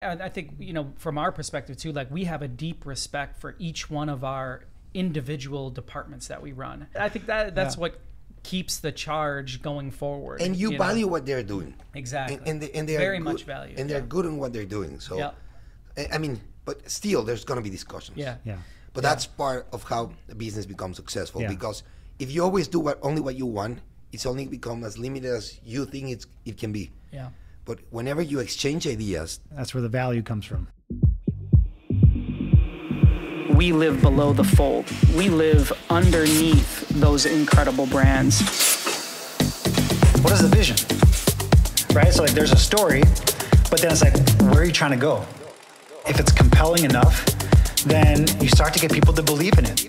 I think, you know, from our perspective too, like we have a deep respect for each one of our individual departments that we run. I think that's what keeps the charge going forward. And you value what they're doing. Exactly. And they are very good, much value. and they're good on what they're doing. So, I mean, but still, there's going to be discussions. Yeah. But that's part of how the business becomes successful. Because if you always do only what you want, it's only become as limited as you think it can be. Yeah. But whenever you exchange ideas, that's where the value comes from. We live below the fold. We live underneath those incredible brands. What is the vision? Right? So like there's a story, but then it's like, where are you trying to go? If it's compelling enough, then you start to get people to believe in it.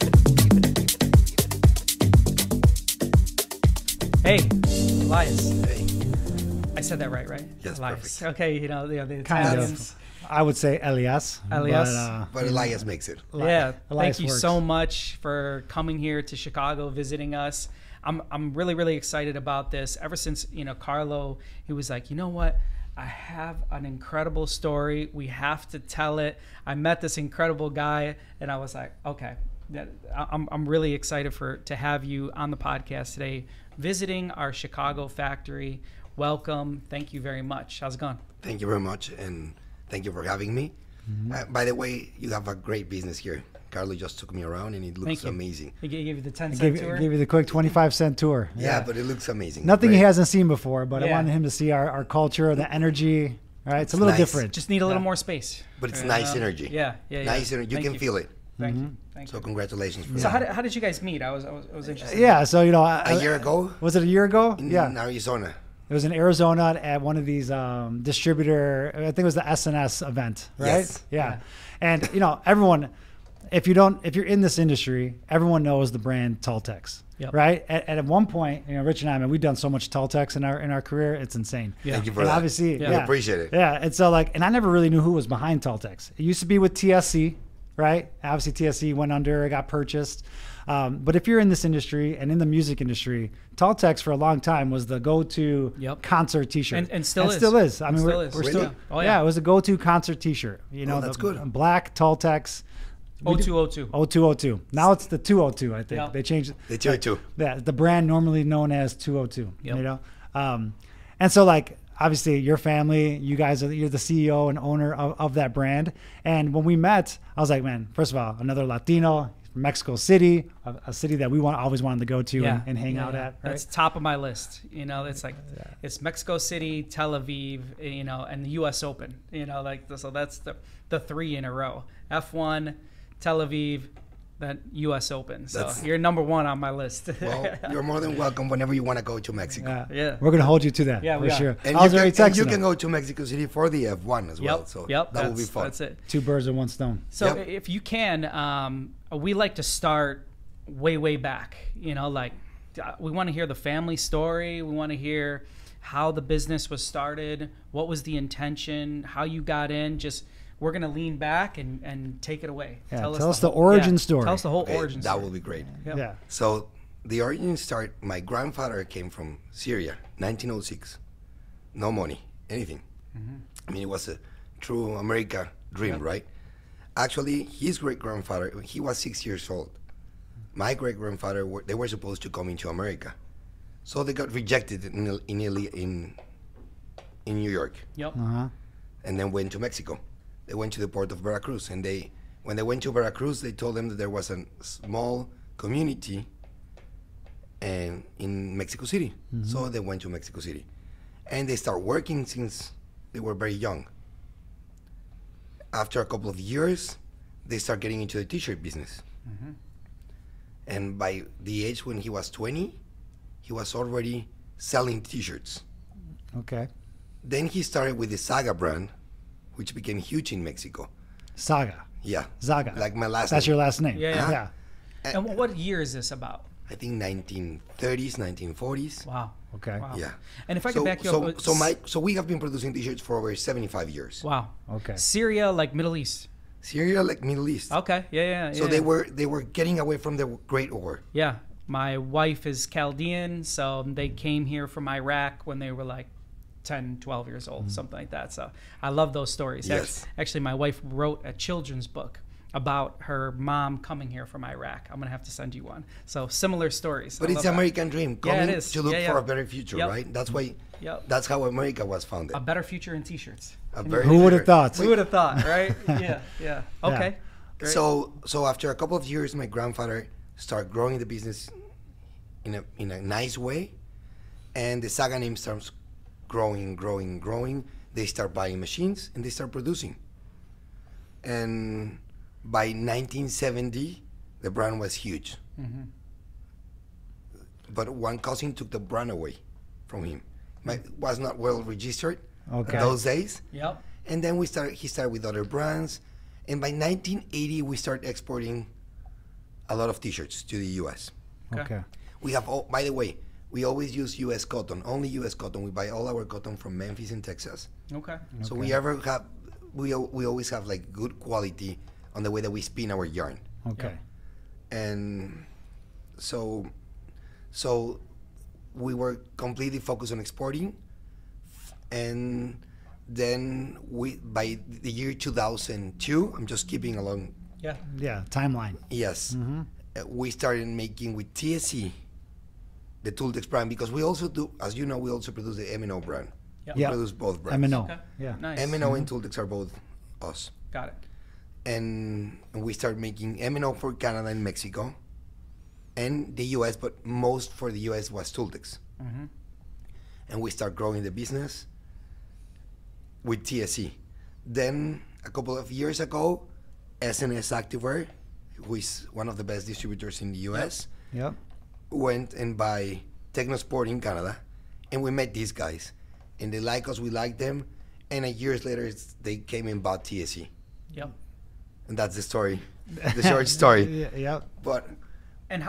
Hey, Elias. hey, I said that right? Yes, Elias. perfect. Okay, you know, the Kind Italians. of. I would say Elias. Elias. but Elias makes it. Yeah, Elias thank you works. so much for coming here to Chicago, visiting us. I'm really excited about this. Ever since, you know, Carlo, he was like, you know what? I have an incredible story. We have to tell it. I met this incredible guy, and I was like, okay, I'm really excited to have you on the podcast today, visiting our Chicago factory. Welcome. Thank you very much. How's it going? Thank you very much, and thank you for having me. By the way, you have a great business here. Carlo just took me around, and it looks amazing. He gave you the 10-cent tour? Give you the quick 25-cent tour. Yeah, but it looks amazing. Nothing Great. he hasn't seen before, but I wanted him to see our culture, the energy. Right? It's a little nice. different. Just need a little more space. But it's nice energy. Yeah. Nice energy. You can feel it. Thank you. So congratulations. For So that. how did you guys meet? I was interested. Yeah, so you know, A year ago? Was it a year ago? In Arizona. It was in Arizona at one of these distributor, I think it was the SNS event, right? Yes. Yeah. And you know, everyone, if you're in this industry, everyone knows the brand Tultex. Yep. Right. At one point, you know, Rich and I, we've done so much Tultex in our career, it's insane. Yeah. Thank you for And that. obviously, We appreciate it. Yeah. And so and I never really knew who was behind Tultex. It used to be with TSC, right? Obviously TSC went under, got purchased. But if you're in this industry and in the music industry, Tultex for a long time was the go-to concert T-shirt, and still is. I mean, we're Really? still. Oh, yeah. It was a go-to concert T-shirt. You know, that's the good. Black Tultex. 0202. 0202. Now it's the 202. I think Yep. they changed it. They do it too. Yeah, the brand normally known as 202. Yep. You know, and so obviously your family, you're the CEO and owner of that brand. And when we met, I was like, man, first of all, another Latino from Mexico City, a city that we always wanted to go to and hang out at. Right? That's top of my list. You know, it's like it's Mexico City, Tel Aviv, you know, and the U.S. Open. You know, so that's the three in a row. F1, Tel Aviv, that U.S. Open. So you're number one on my list. Well, you're more than welcome whenever you want to go to Mexico. Yeah. We're gonna hold you to that. Yeah, we for are. sure. And I was already you texting can him. go to Mexico City for the F1 as well. So that will be fun. That's it. Two birds with one stone. So if you can, we like to start way back. You know, we want to hear the family story. We want to hear how the business was started, what was the intention, how you got in. We're going to lean back and take it away. Yeah, tell us the origin story. Tell us the whole origin story. That will be great. Yep. Yeah. So the origin start, my grandfather came from Syria, 1906. No money, anything. I mean, it was a true America dream, right? Actually, his great-grandfather, he was 6 years old. My great-grandfather, they were supposed to come into America. So they got rejected in New York. Yep. And then went to Mexico. They went to the port of Veracruz, and when they went to Veracruz, they told them that there was a small community in Mexico City. So they went to Mexico City, and they start working since they were very young. After a couple of years, they start getting into the t-shirt business. And by the age when he was 20, he was already selling t-shirts. Okay. Then he started with the Saga brand, which became huge in Mexico. Saga. Yeah. Zaga. Like my last That's name. your last name. Yeah. Yeah. And what year is this about? I think 1930s, 1940s. Wow. Okay. Wow. Yeah. And if I could back you up. So we have been producing t-shirts for over 75 years. Wow. Okay. Syria, like Middle East. Syria, like Middle East. Okay. Yeah. So they were getting away from the Great War. Yeah. My wife is Chaldean, so they came here from Iraq when they were like 10, 12 years old, something like that. So I love those stories. Yes. Actually, my wife wrote a children's book about her mom coming here from Iraq. I'm going to have to send you one. So similar stories. But I it's love the that. American dream, Yeah, coming it is. to look Yeah, for yeah. a better future, Yep. right? That's why. Yep. That's how America was founded. A better future in t-shirts. A very Who would have thought? Who would have thought, right? Yeah. Okay. Great. So after a couple of years, my grandfather started growing the business in a nice way, and the Saga name starts growing. They start buying machines and they start producing. And by 1970, the brand was huge. Mm-hmm. But one cousin took the brand away from him. Was not well registered Okay. those days. Yep. And then he started with other brands. And by 1980, we started exporting a lot of t-shirts to the US. Okay. We have, by the way, we always use US cotton, only US cotton. We buy all our cotton from Memphis and Texas. Okay. So we always have like good quality on the way that we spin our yarn. Okay. And so we were completely focused on exporting. And then by the year 2002, I'm just keeping along. Yeah. Yeah. Timeline. Yes, we started making with TSC, the Tultex brand, because we also do, as you know, we also produce the M&O brand. Yep. We Yeah. produce both brands. M&O. Okay. Yeah. Nice. M&O and Tultex are both us. Got it. And we started making M&O for Canada and Mexico and the US, but most for the US was Tultex. Mm-hmm. And we start growing the business with TSC. Then a couple of years ago, SNS Activewear, who is one of the best distributors in the US, Yep. went and buy Technosport in Canada, and we met these guys, and they like us, we like them, and a years later they came and bought TSC, Yep. and that's the story, the short story. Yeah. Yep. But And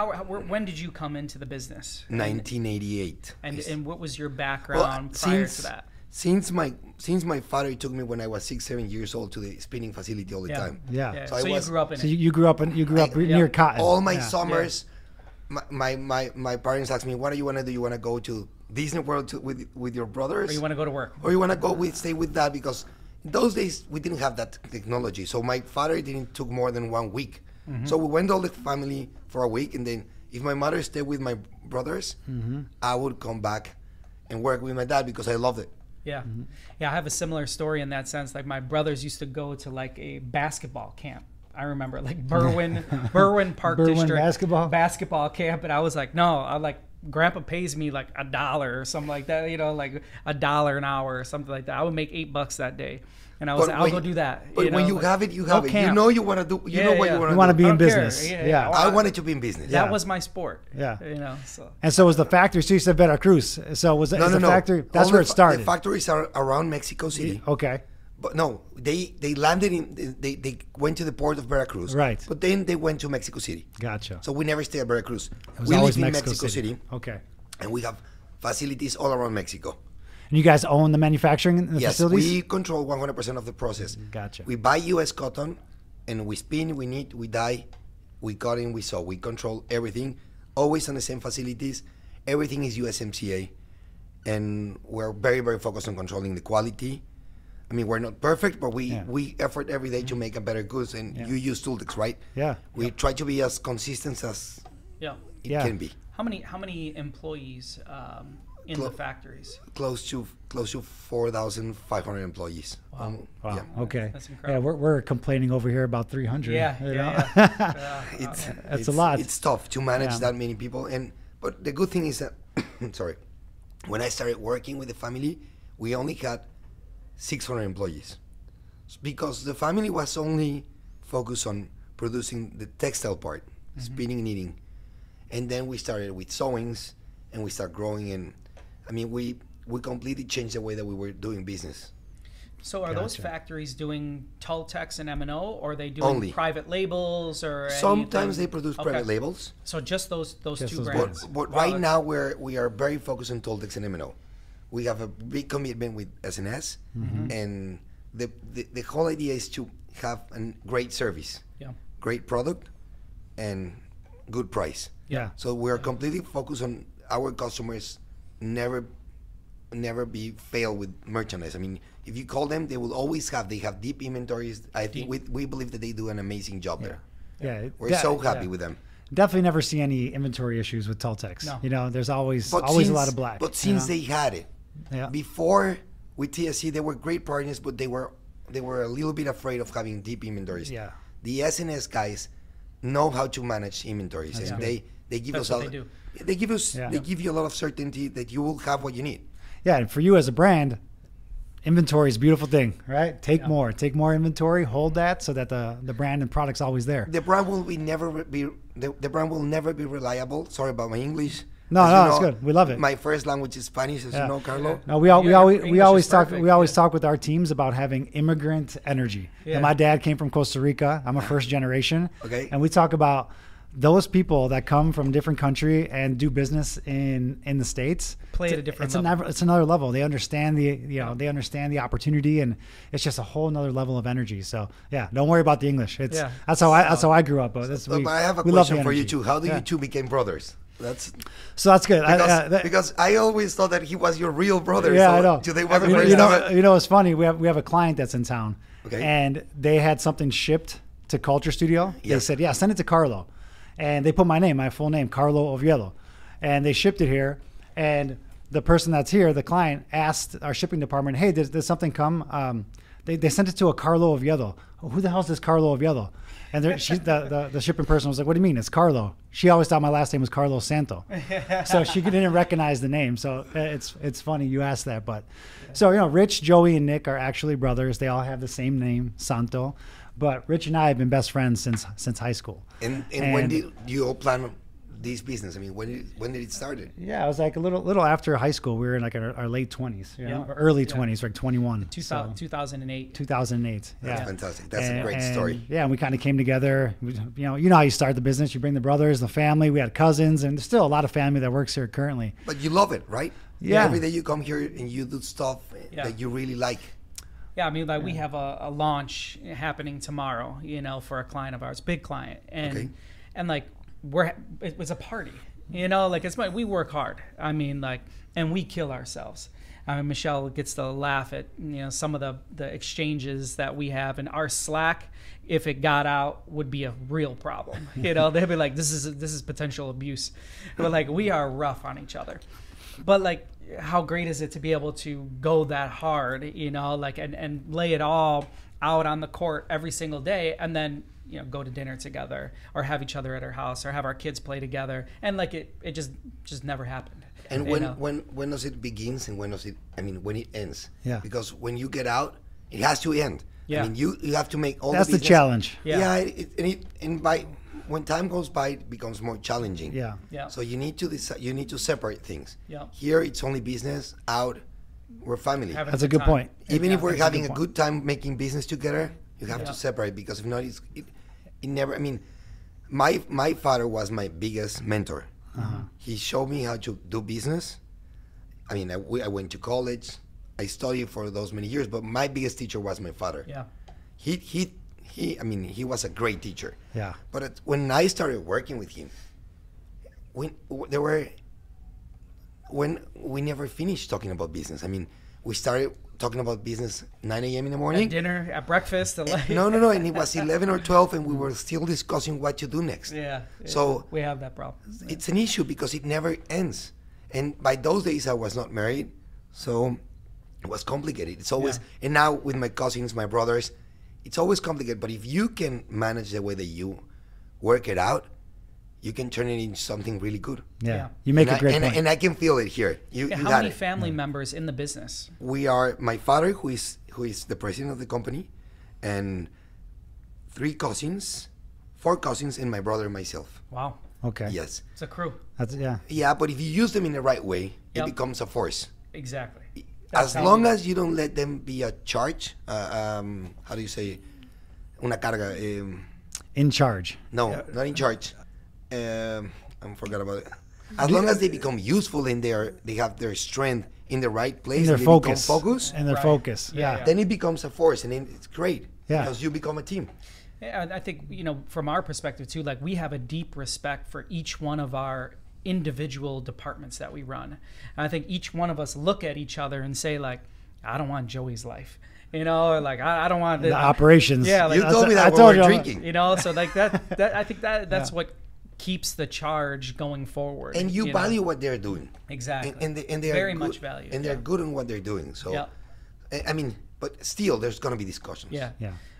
when did you come into the business? 1988. And what was your background prior to that? Since my father took me when I was 6-7 years old to the spinning facility all the time. Yeah. So, I you was- grew up in So it. you grew up near Cotton. All my Yeah. summers, my parents asked me, "What do you want to do? You want to go to Disney World with your brothers, Or you want to go to work? or you want to go stay with dad?" Because in those days we didn't have that technology. So my father didn't took more than 1 week. So we went all the family for a week, and then if my mother stayed with my brothers, I would come back and work with my dad because I loved it. Yeah. Yeah, I have a similar story in that sense. Like my brothers used to go to like a basketball camp. I remember like Berwyn Park Berwyn District basketball? camp, and I was like, no, Grandpa pays me like $1 or something like that, like $1 an hour or something like that. I would make $8 that day, and I was like, I'll go do that. But when you have it, you have it. You know you want to do. You know what you want to do. You want to be I in don't care. business. Yeah, Yeah. yeah. I wanted to be in business. That Yeah. was my sport. Yeah. So. And so was the factory. So you said Veracruz. So was No, is no, the no. factory? That's All where it started. The factories are around Mexico City. Okay. But no, they landed in. They went to the port of Veracruz. Right. But then they went to Mexico City. Gotcha. So we never stayed at Veracruz. It was We always live in Mexico City, Okay. and we have facilities all around Mexico. And you guys own the manufacturing in the Yes, facilities? we control 100% of the process. Gotcha. We buy U.S. cotton, and we spin, we knit, we dye, we cut in, we sew. We control everything, always on the same facilities. Everything is USMCA, and we're very, very focused on controlling the quality. I mean, we're not perfect, but we effort every day to make a better goods, and you use Tultex, right? Yeah. We try to be as consistent as Yeah. it Yeah. can be. How many employees in the factories? Close to 4,500 employees. Wow. Wow. Yeah. Okay. That's Yeah, incredible. we're complaining over here about 300. Yeah. you know? Yeah. That's a lot. It's tough to manage Yeah. that many people, but the good thing is that, sorry, when I started working with the family, we only had 600 employees, because the family was only focused on producing the textile part, spinning, knitting, and then we started with sewings, and we started growing, and I mean we completely changed the way that we were doing business. So are those Gotcha. factories doing Tultex and M&O, or are they doing Only. private labels or Sometimes they anything? produce Okay. private labels. So just those Just two those brands. But Wow, right that's- now we are very focused on Tultex and M&O. We have a big commitment with SNS, and the whole idea is to have a great service, Yeah. great product, and good price. Yeah. So we are completely focused on our customers never never be fail with merchandise. I mean, if you call them, they will always have. They have deep inventories. I think we believe that they do an amazing job there. Yeah, We're so happy with them. Definitely never see any inventory issues with Tultex. No. You know, there's always But a lot of black. But since they had it, Yeah. before with TSC, they were great partners, but they were a little bit afraid of having deep inventories. Yeah. The SNS guys know how to manage inventories, and good. they give That's us what they do. They give us Yeah. they give you a lot of certainty that you will have what you need. Yeah, and for you as a brand, inventory is a beautiful thing, right? Take more inventory, hold that so that the brand and product's always there. The brand will the brand will never be reliable. Sorry about my English. No, As no, you it's know, good. We love it. My first language is Spanish, as Yeah. you know, Carlo. No, we English always is talk perfect, talk with our teams about having immigrant energy. Yeah. And my dad came from Costa Rica. I'm a first generation. Okay. And we talk about those people that come from a different country and do business in the States. Play at a different level. It's another level. They understand they understand the opportunity, and it's just a whole nother level of energy. So yeah, don't worry about the English. That's how I grew up. But I have a we love the question for you energy. too. How do Yeah. you two became brothers? That's So that's good. because I always thought that he was your real brother. Yeah, so I know. Do they want to you know, it's funny. We have a client that's in town, Okay. and they had something shipped to Culture Studio. They Yes. said, "Yeah, send it to Carlo," and they put my full name, Carlo Oviedo, and they shipped it here. And the person that's here, the client, asked our shipping department, "Hey, did something come?" They sent it to a Carlo Oviedo. Who the hell is this Carlo Oviedo? And the shipping person was like, "What do you mean? It's Carlo." She always thought my last name was Carlos Santo, so she didn't recognize the name. So it's funny you asked that. But so Rich, Joey, and Nick are actually brothers. They all have the same name, Santo. But Rich and I have been best friends since high school. And when did you all plan this business? I mean, when did it started? Yeah, I was like a little after high school. We were in like our late 20s, Yeah. or early 20s, like 21. 2008. 2008. That's Yeah. fantastic. That's a great story. Yeah, and we kind of came together. You know how you start the business. You bring the brothers, the family. We had cousins, and there's still a lot of family that works here currently. But you love it, right? Yeah. Every day you come here and you do stuff that you really like. Yeah, I mean, like we have a launch happening tomorrow, for a client of ours, big client, and like it was a party, like we work hard. I mean, like, and we kill ourselves. I mean, Michelle gets to laugh at some of the exchanges that we have, and our Slack, if it got out, would be a real problem. They'd be like, this is potential abuse, but like we are rough on each other, but like. How great is it to be able to go that hard, like and lay it all out on the court every single day, and then go to dinner together or have each other at our house or have our kids play together, and like it just never happened. And when does it begins and when it ends? Yeah. Because when you get out, it has to end. Yeah. I mean, you have to make all. That's the the business. challenge. Yeah. When time goes by, it becomes more challenging. Yeah. Yeah. So you need to decide, you need to separate things. Yeah. Here it's only business. Out, we're family. Having That's a good time. point. Even if we're that's a having good a point. good time making business together, you have Yeah. to separate because if not, it never. I mean, my father was my biggest mentor. He showed me how to do business. I mean, I went to college. I studied for those many years, but my biggest teacher was my father. Yeah. He was a great teacher. Yeah. But when I started working with him, when we never finished talking about business. I mean, we started talking about business 9 a.m. in the morning. At dinner, at breakfast. No, and it was 11 or 12, and we were still discussing what to do next. Yeah. So we have that problem. it's an issue because it never ends. And by those days, I was not married, so it was complicated. It's always, and now with my cousins, my brothers, it's always complicated. But if you can manage the way that you work it out, you can turn it into something really good. Yeah. You make a great point. And I can feel it here. How many family members in the business? We are my father, who is the president of the company, and 4 cousins, and my brother and myself. Wow. Okay. Yes. It's a crew. Yeah, but if you use them in the right way, Yep. it becomes a force. Exactly. As long as you don't let them be a charge, how do you say, una carga? In charge. No, not in charge. I forgot about it. As long as they become useful and they have their strength in the right place, In their and they focus. become focused, And their Right. focus. Yeah, Yeah. then it becomes a force, and then it's great Yeah. because you become a team. Yeah, I think from our perspective too, like we have a deep respect for each one of our individual departments that we run. And I think each one of us look at each other and say like, I don't want Joey's life, you know, or like I don't want the operations. Yeah, like, you told me that when we were drinking. You know, so like that I think that's what keeps the charge going forward. And you value what they're doing. Exactly. And they very are good, much value. and they're good in what they're doing. So, I mean, but still, there's going to be discussions. Yeah.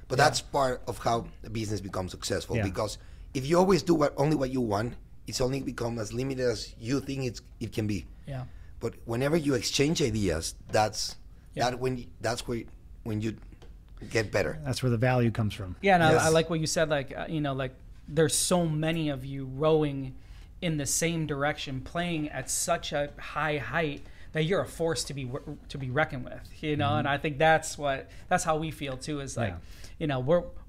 But that's part of how the business becomes successful. Yeah. Because if you always do only what you want, it's only become as limited as you think it can be. Yeah. But whenever you exchange ideas, that's when you get better. That's where the value comes from. Yeah, and Yes. I like what you said. Like you know, like there's so many of you rowing in the same direction, playing at such a high height that you're a force to be reckoned with. You know, and I think that's how we feel too. Is like, you know,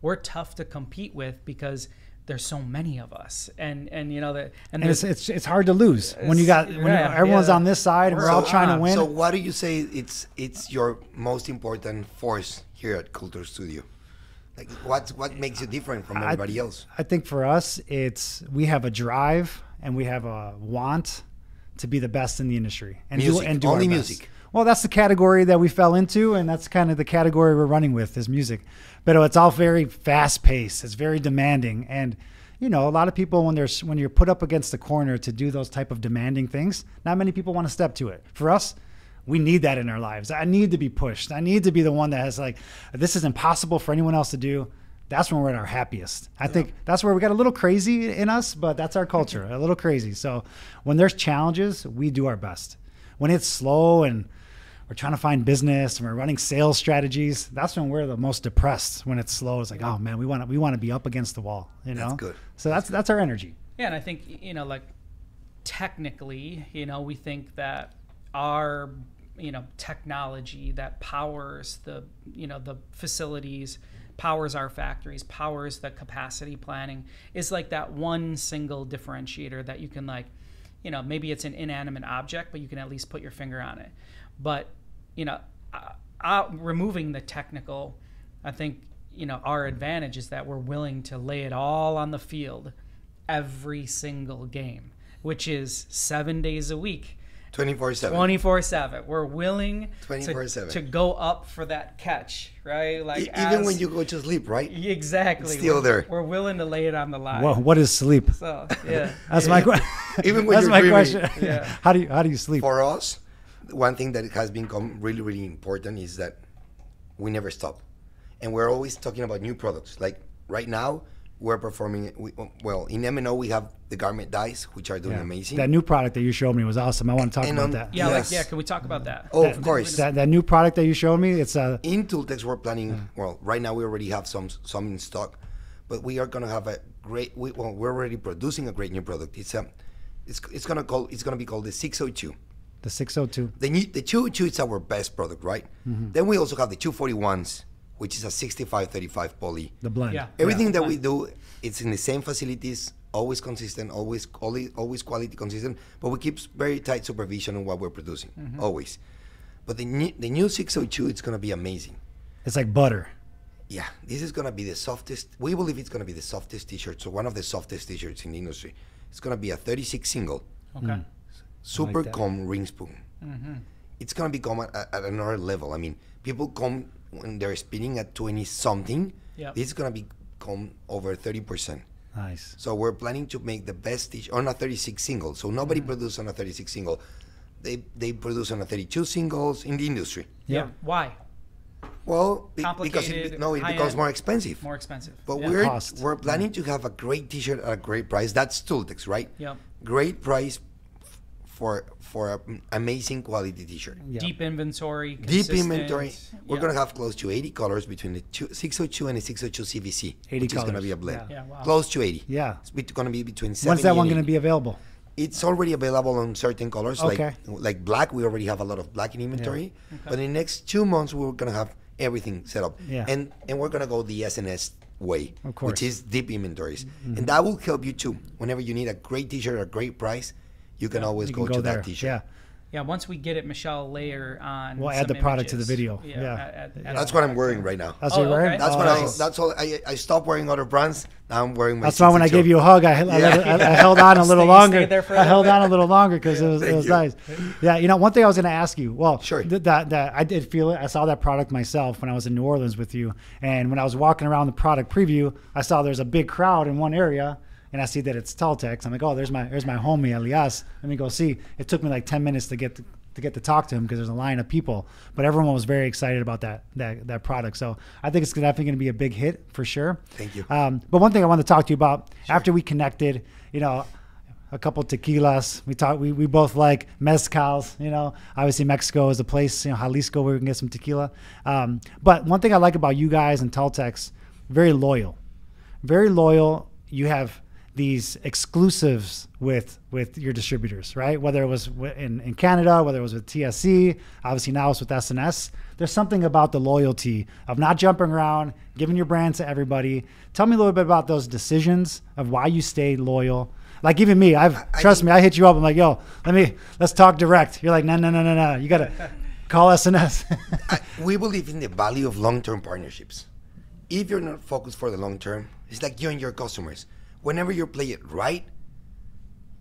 we're tough to compete with because there's so many of us, and you know that, and it's hard to lose when you got everyone's on this side and we're all trying to win. So why do you say it's your most important force here at Culture Studio? Like what makes you different from everybody else? I think for us, we have a drive and we have a want to be the best in the industry and do only our music. best. Well, that's the category that we fell into, and that's kind of the category we're running with is music. But it's all very fast paced. It's very demanding, and you know, a lot of people when you're put up against the corner to do those type of demanding things, not many people want to step to it. For us, we need that in our lives. I need to be pushed. I need to be the one that has like, this is impossible for anyone else to do. That's when we're at our happiest. I think that's where we got a little crazy in us, but that's our culture, a little crazy. So when there's challenges, we do our best. When it's slow and we're trying to find business and we're running sales strategies, that's when we're the most depressed. When it's slow, it's like, oh man, we want to be up against the wall, you know? That's good. So that's our energy. Yeah, and I think, you know, like technically, you know, we think that our, you know, technology that powers the, you know, the facilities, powers our factories, powers the capacity planning is like that one single differentiator that you can like, you know, maybe it's an inanimate object, but you can at least put your finger on it. But, you know, removing the technical, I think, you know, our advantage is that we're willing to lay it all on the field every single game, which is 7 days a week. 24/7. 24/7. We're willing 24/7 to go up for that catch, right? Like even when you go to sleep, right? Exactly. It's still there. We're willing to lay it on the line. Well, what is sleep? So yeah, That's my question. Even when That's you're my dreaming. question. Yeah. How do you sleep? For us, one thing that has become really, really important is that we never stop. And we're always talking about new products. Like right now, we're performing, in M&O, we have the garment dyes, which are doing amazing. That new product that you showed me was awesome. I want to talk about that. Yeah, Yes. can we talk about that? Oh, of course. That new product that you showed me, it's In Tultex, we're planning, right now we already have some in stock, but we are going to have a great, we're already producing a great new product. It's going to be called the 602. the 602. The 202 is our best product, right? Mm-hmm. Then we also have the 241s, which is a 65-35 poly. The blend. Yeah. Everything that we do, it's in the same facilities, always consistent, always quality consistent, but we keep very tight supervision on what we're producing, always. But the new 602, it's going to be amazing. It's like butter. Yeah, this is going to be the softest. We believe it's going to be the softest t-shirt, so one of the softest t-shirts in the industry. It's going to be a 36 single, Okay. super that. comb ring spoon. It's going to become at another level. I mean, people come when they're spinning at 20 something. Yep. This is going to become over 30%. Nice. So we're planning to make the best t-shirt on a 36 single. So nobody produces on a 36 single. They produce on a 32 singles in the industry. Yeah. Why? Well, because Complicated, it high becomes end. more expensive. More expensive. But Yeah. Cost. we're planning to have a great t-shirt at a great price. That's Tultex, right? Yep. Great price for an amazing quality t-shirt. Yeah. Deep inventory. Deep consistent. inventory. We're Yeah. going to have close to 80 colors between the 602 and the 602 CVC, 80 which is going to colors. be a blend. Yeah, wow. Close to 80. Yeah. It's going to be between 70 When's that one and going to 80. be available? It's already available on certain colors, Okay. like black. We already have a lot of black in inventory. But in the next 2 months, we're going to have everything set up. Yeah. And we're going to go the SNS way, Of course. which is deep inventories. And that will help you too. Whenever you need a great t-shirt at a great price, you can always You go can to there. that t-shirt. Yeah. Yeah, once we get it, Michelle, later on. We'll add some the product to the images. video. Yeah, Yeah. That's what I'm wearing right now. That's what you're wearing? That's Oh, what nice. that's all. I stopped wearing other brands. Now I'm wearing my. That's why when I 62. gave you a hug, I held on a little You longer. stayed there for a I little held on a little longer because it was Thank you. nice. Yeah, you know, one thing I was going to ask you. Well, Sure. That I did feel it. I saw that product myself when I was in New Orleans with you, and when I was walking around the product preview, I saw there's a big crowd in one area. And I see that it's Tultex. I'm like, oh, there's my homie Elias. Let me go see. It took me like 10 minutes to get to talk to him because there's a line of people. But everyone was very excited about that product. So I think it's definitely going to be a big hit for sure. Thank you. But one thing I want to talk to you about after we connected, you know, a couple tequilas. We both like mezcals. You know, obviously Mexico is a place. You know, Jalisco where we can get some tequila. But one thing I like about you guys and Tultex, very loyal. You have these exclusives with your distributors, right? Whether it was in Canada, whether it was with TSC, obviously now it's with SNS. There's something about the loyalty of not jumping around, giving your brand to everybody. Tell me a little bit about those decisions of why you stayed loyal. Like even me, trust me, I hit you up. I'm like, yo, let's talk direct. You're like, no. You got to call SNS. We believe in the value of long-term partnerships. If you're not focused for the long term, it's like you and your customers. Whenever you play it right,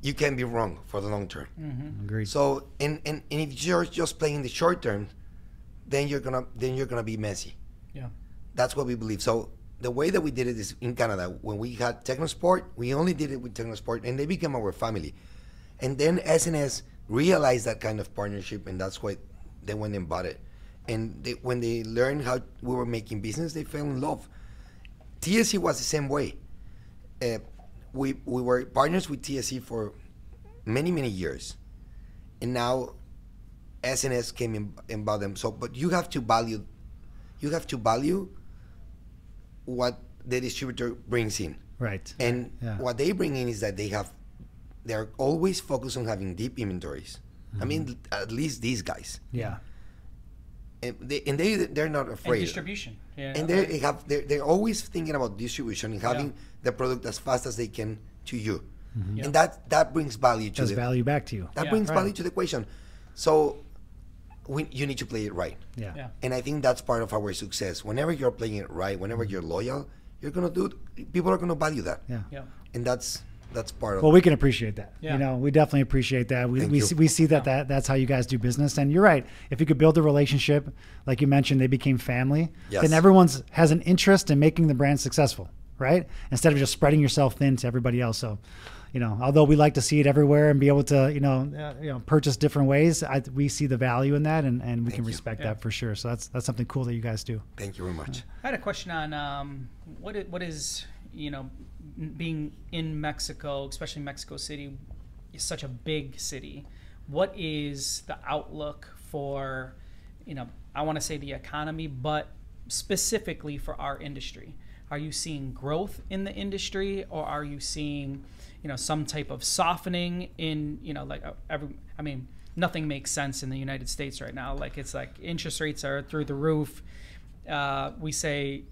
you can be wrong for the long term. Agreed. So, and if you're just playing the short term, then you're gonna be messy. Yeah. That's what we believe. So the way that we did it is in Canada. When we had Technosport, we only did it with Technosport, and they became our family. And then SNS realized that kind of partnership, and that's why they went and bought it. And when they learned how we were making business, they fell in love. TSC was the same way. We were partners with TSC for many years, and now SNS came in and bought them. So, but you have to value what the distributor brings in. Right. And what they bring in is that they're always focused on having deep inventories. I mean, at least these guys. Yeah. And they're not afraid. And distribution. Yeah. And they're always thinking about distribution and having the product as fast as they can to you. Yeah. And that brings value to Value back to you. That brings value to the equation. So you need to play it right. Yeah. And I think that's part of our success. Whenever you're playing it right, whenever you're loyal, people are gonna value that. Yeah. And that's part of Well, we can appreciate that. Yeah. You know, we definitely appreciate that. We Thank you. see that's how you guys do business. And you're right. If you could build a relationship, like you mentioned, they became family, Yes. then everyone has an interest in making the brand successful, right? Instead of just spreading yourself thin to everybody else. So, you know, although we like to see it everywhere and be able to, purchase different ways, we see the value in that, and we can respect that for sure. So that's something cool that you guys do. Thank you very much. I had a question on what is being in Mexico, especially Mexico City, is such a big city. What is the outlook for, I want to say the economy, but specifically for our industry? Are you seeing growth in the industry, or are you seeing, some type of softening in, nothing makes sense in the United States right now. Like, it's like interest rates are through the roof. We say,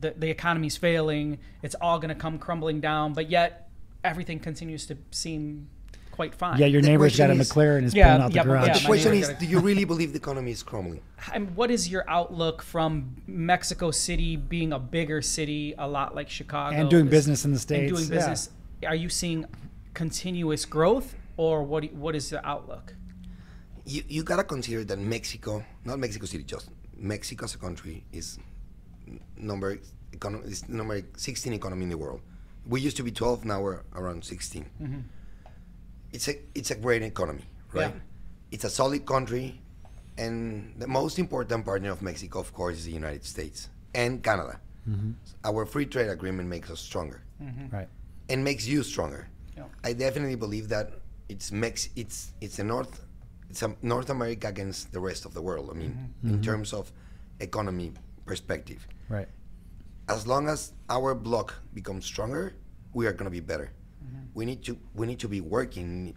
the economy's failing, it's all going to come crumbling down, but yet everything continues to seem quite fine. Yeah, your neighbor's got a McLaren is pulling out the garage. The question is, do you really believe the economy is crumbling? And what is your outlook from Mexico City being a bigger city, a lot like Chicago, and doing business in the States? And doing business, are you seeing continuous growth, or what is the outlook? You gotta consider that Mexico, not Mexico City, just Mexico as a country is number 16 economy in the world. We used to be 12, now we're around 16. Mm-hmm. It's a great economy, right? Yeah. It's a solid country, and the most important partner of Mexico, of course, is the United States and Canada. Mm-hmm. Our free trade agreement makes us stronger, right? And makes you stronger. Yeah. I definitely believe that it's a North America against the rest of the world. I mean, in terms of economy perspective, right? As long as our bloc becomes stronger, we are going to be better. We need to be working.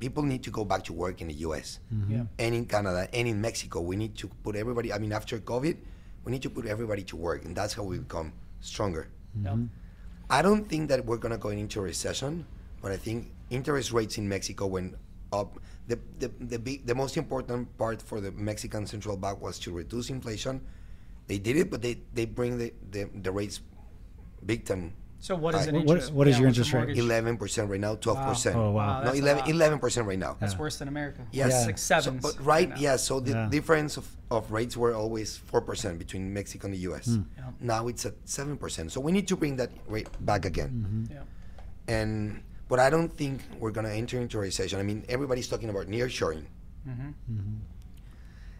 People need to go back to work in the U.S. And in Canada and in Mexico. We need to put everybody. I mean, after COVID, we need to put everybody to work, and that's how we become stronger. I don't think that we're going to go into a recession, but I think interest rates in Mexico, when up. The most important part for the Mexican central bank was to reduce inflation. They did it, but they bring the rates big time. So what is an What- interest? what is your what's a interest rate? mortgage? 11% right now, 12%. Oh, wow. No, That's a 11% right now. That's worse than America. Yes. It's like sevens. So, but right, now. yeah. So the Yeah. difference of rates were always 4% between Mexico and the U.S. Yeah. Now it's at 7%. So we need to bring that rate back again. Yeah. But I don't think we're gonna enter into a recession. I mean, everybody's talking about nearshoring.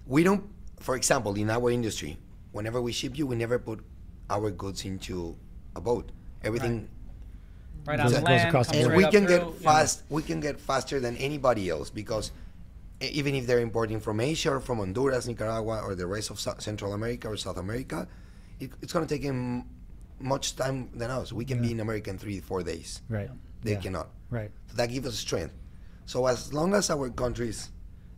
We don't. For example, in our industry, whenever we ship we never put our goods into a boat. Everything. Right on Goes land. across the comes And border. right we up can get through, you know. fast. We can get faster than anybody else because even if they're importing from Asia or from Honduras, Nicaragua, or the rest of Central America or South America, it's going to take them much time than us. We can be in America in 3-4 days. Right. They Yeah. cannot. Right. So that gives us strength. So as long as our countries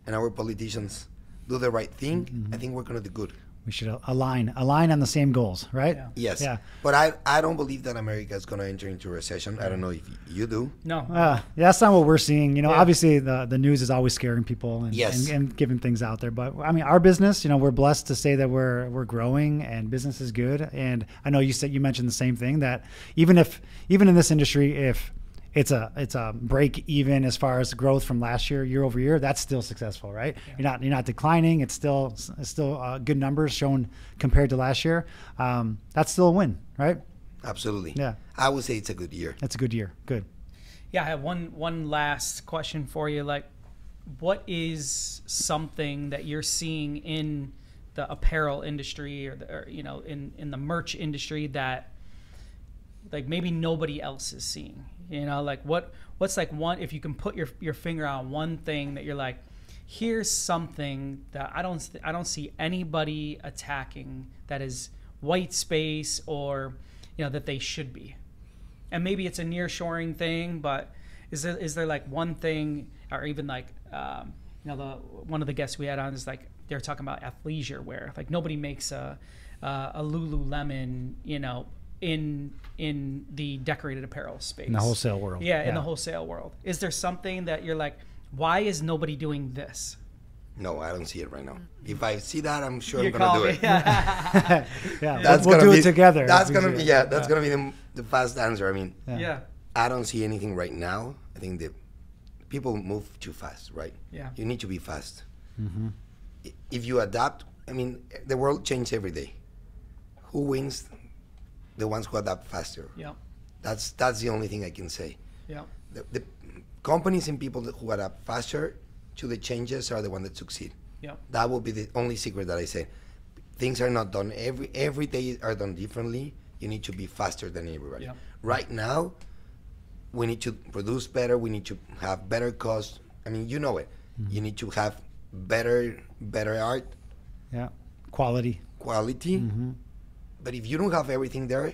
and our politicians do the right thing, I think we're going to do good. We should align on the same goals, right? Yeah. Yes. Yeah. But I don't believe that America is going to enter into a recession. I don't know if you do. No. Yeah, that's not what we're seeing. You know, Yeah. obviously the news is always scaring people and, Yes. and giving things out there. But I mean, our business, you know, we're blessed to say that we're growing and business is good. And I know you mentioned the same thing, that even in this industry, if it's a break even as far as growth from last year over year, that's still successful, right? Yeah. You're not declining. It's still good numbers shown compared to last year. That's still a win, right? Absolutely. Yeah. I would say it's a good year. That's a good year. Good. Yeah, I have one last question for you. Like, what is something that you're seeing in the apparel industry or you know, in the merch industry that like maybe nobody else is seeing? You know, like what's like one, if you can put your finger on one thing that you're like, here's something that I don't see anybody attacking that is white space or, you know, that they should be. And maybe it's a nearshoring thing, but is there like one thing, or even like you know, one of the guests we had on is like they were talking about athleisure wear. Like nobody makes a Lululemon, you know, in the decorated apparel space. In the wholesale world. Yeah, in the wholesale world. Is there something that you're like, why is nobody doing this? No, I don't see it right now. If I see that, I'm sure You I'm gonna call do me. it. Yeah, That's we'll gonna do be, it together. That's It's gonna be easier. that's gonna be the fast answer. I mean, Yeah. I don't see anything right now. I think that people move too fast, right? Yeah. You need to be fast. If you adapt, I mean, the world changes every day. Who wins? The ones who adapt faster. Yeah. That's the only thing I can say. Yeah. The companies and people who adapt faster to the changes are the ones that succeed. Yeah. That will be the only secret that I say. Things are not done every day are done differently. You need to be faster than everybody. Yeah. Right now, we need to produce better. We need to have better cost. I mean, you know it. You need to have better art, Yeah. Quality. quality. But if you don't have everything there,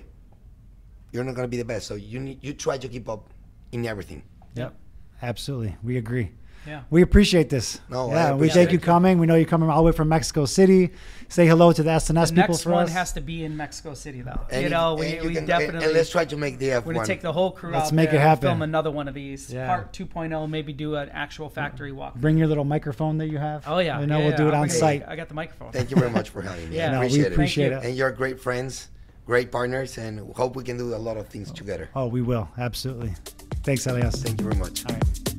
you're not going to be the best. So you try to keep up in everything. Yep. Absolutely. We agree. Yeah. We appreciate this. No, I yeah, we appreciate thank it. you coming. We know you're coming all the way from Mexico City. Say hello to the SNS The people next for one us. has to be in Mexico City, though. And you know, and we can- definitely. and let's try to make the F1. We're gonna take the whole crew Let's out make there it and happen. film another one of these. Yeah. Part 2.0, maybe do an actual factory walk. Bring your little microphone that you have. Oh yeah. I know yeah, we'll do it I'll on bring site. I got the microphone. Thank you very much for having me. Yeah. I No, we appreciate it. appreciate you. it. And you're great friends, great partners, and hope we can do a lot of things together. Oh, we will. Absolutely. Thanks, Elias. Thank you very much. All right.